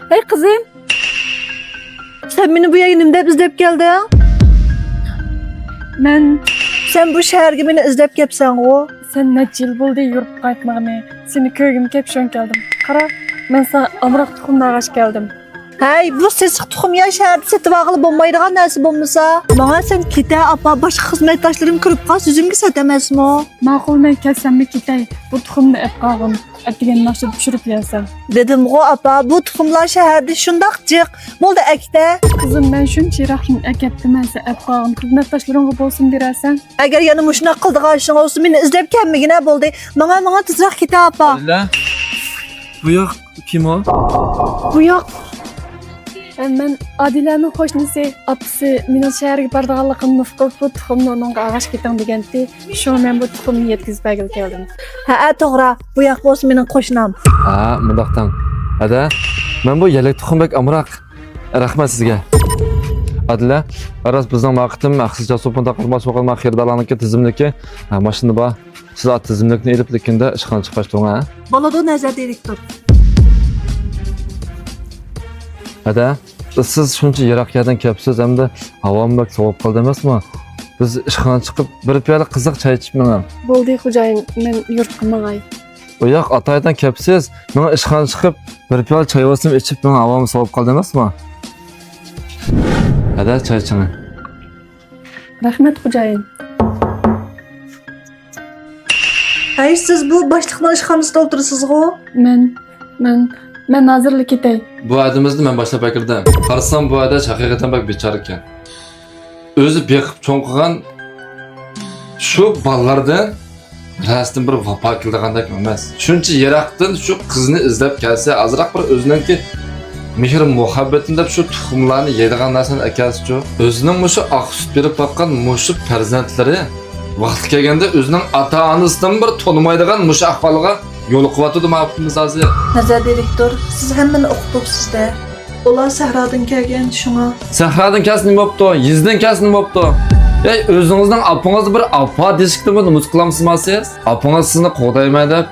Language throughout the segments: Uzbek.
Hey kızım. Sen beni bu yayınımda izlep geldin. Sen bu şehirge beni izlep kepsen o. Sen neçe yıl bo'ldi yurib qaytmag'ini. Seni ko'rgim kelib shon keldim. Qara, men sen amroq tuxumda ağaç geldim. Hey, bu sesiq tuxum ya şehirde setib ağılı bo'lmaydigan narsa bo'lmasa. Bana sen kete apa başka xizmetdaşlarım kirib qaz yüzümge setemezmi o? Ma'qul, men kelsammi ketay. Bu tuxumni ep qolg'in. Atigan naqshda tushirib yersan. Dedim o apa bu tuxumlar şehirde şundaq jiq. Bo'ldi akta. Qizim, men shuncha yiroqni akatdim, sen ep qolg'in. Xizmatdoshlaringga bo'lsin derasan. Agar yana mushunaq qildigan ishing olsa meni izlab kelmagina bo'ldi. Manga tezroq keta apa. Adila. Bu yoq kim o? Bu yoq. Men Adilaning qo'shnisi, apisi meni shaharga borganligimni uqib, bu tuxumni unga ağaç keting degandi. Shu men bu tuxumni yetkizib bergil keldim. Ha, to'g'ri. Bu yoq bo'lsa mening qo'shnim. Ha, mundaqdan. Ada, men bu yalak tuxumbek amroq. Rahmat sizga. Adila, aras bizning vaqtim axsicha so'pinda qilmas bo'lgan xirdalarniki tizimliki. Ha, mashina bor. Siz tizimlikni eliblikda ishxona chiqashtung ha. Bo'ladi nazar direktor. Ada, siz shuncha yiroq yerdan kelibsiz, hamda havomlik sovuq qoldi emasmi? Biz ishxona chiqib bir piyola qiziq choy ichib menam. Bo'ldi xo'jayin, men yurtga mang'ay. U yoq Atoydan kelibsiz, men ishxona chiqib bir piyola choy olsam ichib men havom sovuq qoldi emasmi? Ada, choy iching. Rahmat xo'jayin. Hey, siz bu boshliqning ishxonasida o'tirasiz-ku? Men hozirlik ketay. Bu adimizni men boshlab akirdim. Qarasam bu adash haqiqatan bak bechora ekan. O'zi beqib cho'ng qilgan shu bolalardan rastin bir vafo qildigandek emas. Shuncha yiroqdan shu qizni izlab kelsa, azroq bir o'ziningki mehr muhabbatin deb shu tuxumlarni yeydigan narsani akasichu. O'zining mushu oq sut berib boqqan mushu farzandlari vaqti kelganda o'zining ota-onasidan bir tonimaydigan mushu ahvolga yo'l qilyapti ma'qulmiz hozir. Nazar direktor, siz hammani o'qitibsiz-da. Ular sahrodan kelgan shunga. Sahrodan kelsin nima bo'pti? Yizdan kelsin nima bo'pti? Ey, o'zingizning apangizni bir apa deshikdimi umid qilamsizmi siz? Apangiz sizni qo'dayman deb.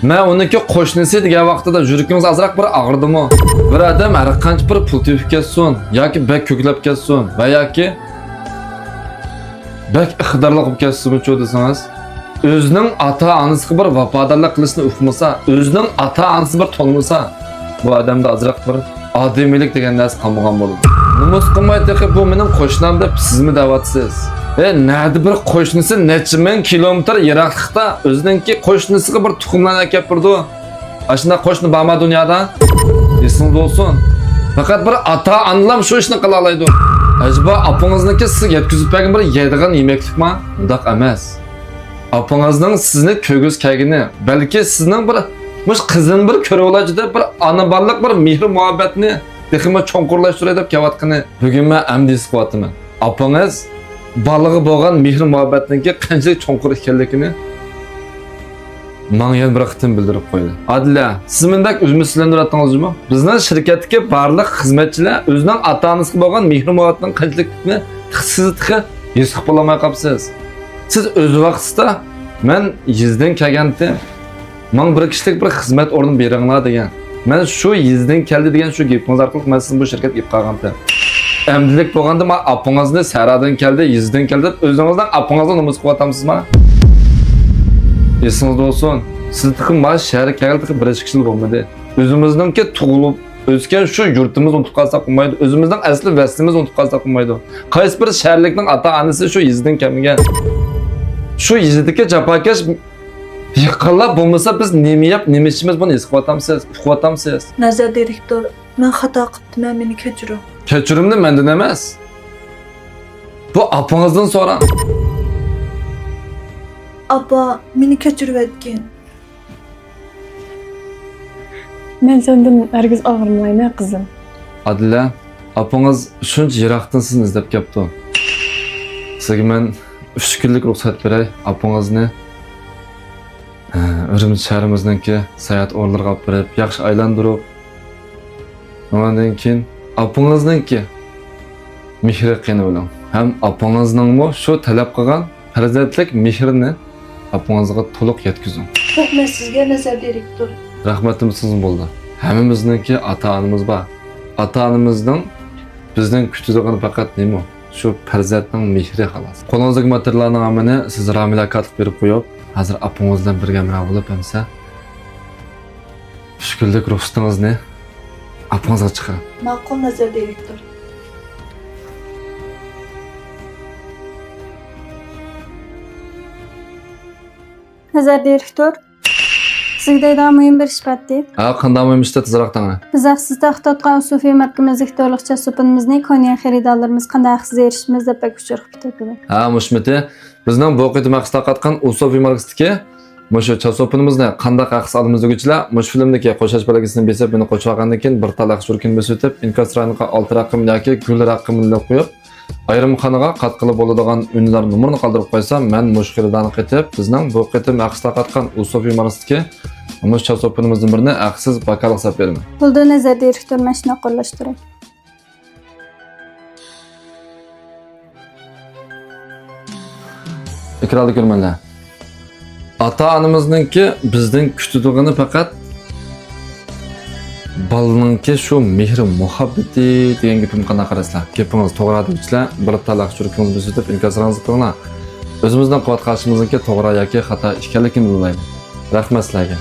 Men uniki qo'shnisi degan vaqtida yuragingiz azroq bir og'irdimi? Bir odam har qancha bir pul tepib ketsin yoki bek ko'klab ketsin va yoki bek iqtidorli bo'lib ketsin desangiz, o'zining ota-onasiga bir vafodorlik qilishni uqmasa, o'zining ota-onasi bir tonmasa, bu odamda azroq bir odamiylik degan narsa qolmagan bo'ladi. Numus qilmaydi bu mening qo'shnim deb sizmi da'vatsiz? Nerede bir qo'shnisi necha ming kilometr yiroqlikda o'ziningki qo'shnisiga bir tuxumlarni akab turdi. Ashuna qo'shni borma dunyoda. Esingiz bo'lsin. Faqat bir ota-onalar shu ishni qila oladi. Acaba apangizniki siz yetkazib bergan bir yeydigan yemeklikmi? Undaq emas. Apangizning sizni ko'giz kelgini, balki sizning bir mush qizini bir ko'rib olajida bir ona borlik bir mehr muhabbatni texima cho'nqurlashtiradi deb kelayotgani. Bugun men amdi isbotman. Apangiz balığı bo'lgan mehr muhabbatniki qanchalik cho'nqur ekanligini menga yana bir qitim bildirib qo'ydi. Adila, siz mendak o'zimizlantiradingizmi? Bizning shirkatdagi barliq xizmatchilar o'zining ota-onasiga bo'lgan mehr muhabbatning qanchalikni sizga his qilib olmay qolibsiz. Siz o'z vaqtida men yizdan kelganda men bir kishilik bir xizmat o'rni beringlar degan. Men shu yizdan keldi degan shu gapingiz orqali men sizni bu shirkatga olib qolgandim. Emdilik bo'lganda men apangizni Saradan keldi, yizdan keldi deb o'zingizdan apangizni nomus qilyapsizmi? Esingiz bo'lsin. Siz tiqim baş shahar keldi bir ishkishil bo'lmadi. O'zimizningki tug'ilib o'sgan shu yurtimiz unutib qolsak bo'lmaydi. O'zimizning asli vaslimiz unutib qolsak bo'lmaydi. Qaysi bir shaharlikning ota-onasi shu yizdan kelmagan. Shu yizdagi jafokash yaqinlar bo'lmasa biz nima yap, nima ishimiz buni his qilyapsiz, uqyapsiz. Nazar direktor, men xato qildim, meni kechiring. Kechirimni mendan emas. Bu apangizdan so'rang. Apa, meni kechirib etgin. Men sendan hargiz og'irmayman qizim. Adila, apangiz shuncha yiroqdan sizni izlab kelibdi. Sizga men 3 kunlik ruxsat beray, apangizni Urumchi shahrimizningki sayohat o'rinlariga olib borib, yaxshi aylantirib, undan keyin apangizningki mehri qilib bo'ling. Ham apangizningmi shu talab qilgan farzandlik mehrini apangizga to'liq yetkazing. Rahmat sizga nazar direktor. Rahmatim sizning bo'ldi. Hammamizningki ota-onamiz bor. Ota-onamizning bizning kutadigan faqat nima? Shu farzandning mehri xolos. Qo'lingizdagi materiallarning hammani siz Ramila qilib berib qo'yib, hozir apangiz bilan birga mana bo'lib hamsa shukurlik ruxsatingizni apangizga chiqaring. Ma'qul nazar direktor. Nazar direktor, sizga deydigan muhim bir ish batdi. Ha, qanday bo'lmishda tezroq tanga. Biz sizda ixtiyotgan usufiy markamizlik to'liqcha so'pinimizni ko'ngan xaridorlarimiz qanday haqsiz erishimiz deb bakuşur qilib. Ha, mushmati bizning bu qitim maqsad qatgan usufiy markasdagi mushu chasopinimizni qanday haqsiz olmizligichilar mush filmdagi qo'shash balagisini besib buni qo'shgandan keyin bir talaq shurkin besitib inkasraniga 6 raqam yoki gul raqamini qo'yib ayrim xonaga qatqili bo'ladigan unlar nomerini qoldirib qo'ysam, men mush xiridani qetib bizning bu qitim maqsad qatgan usufiy markasdagi mush chasopinimizning birini haqsiz bakal hisob beraman. Bo'ldi nazar direktor, men shuni qo'llashtiray. Ekranda ko'rmanlar. Ota-onamizningki bizning kutadiganini faqat balaninki shu mehr muhabbati degan gapim qanday qarasizlar? Gapingiz to'g'ri debsizlar, bir talaq shurkingiz besitib inkasrangizni qilinglar. O'zimizdan quvvat qarshimizniki to'g'ri yoki xato ekanligini bilmayman. Rahmat sizlarga.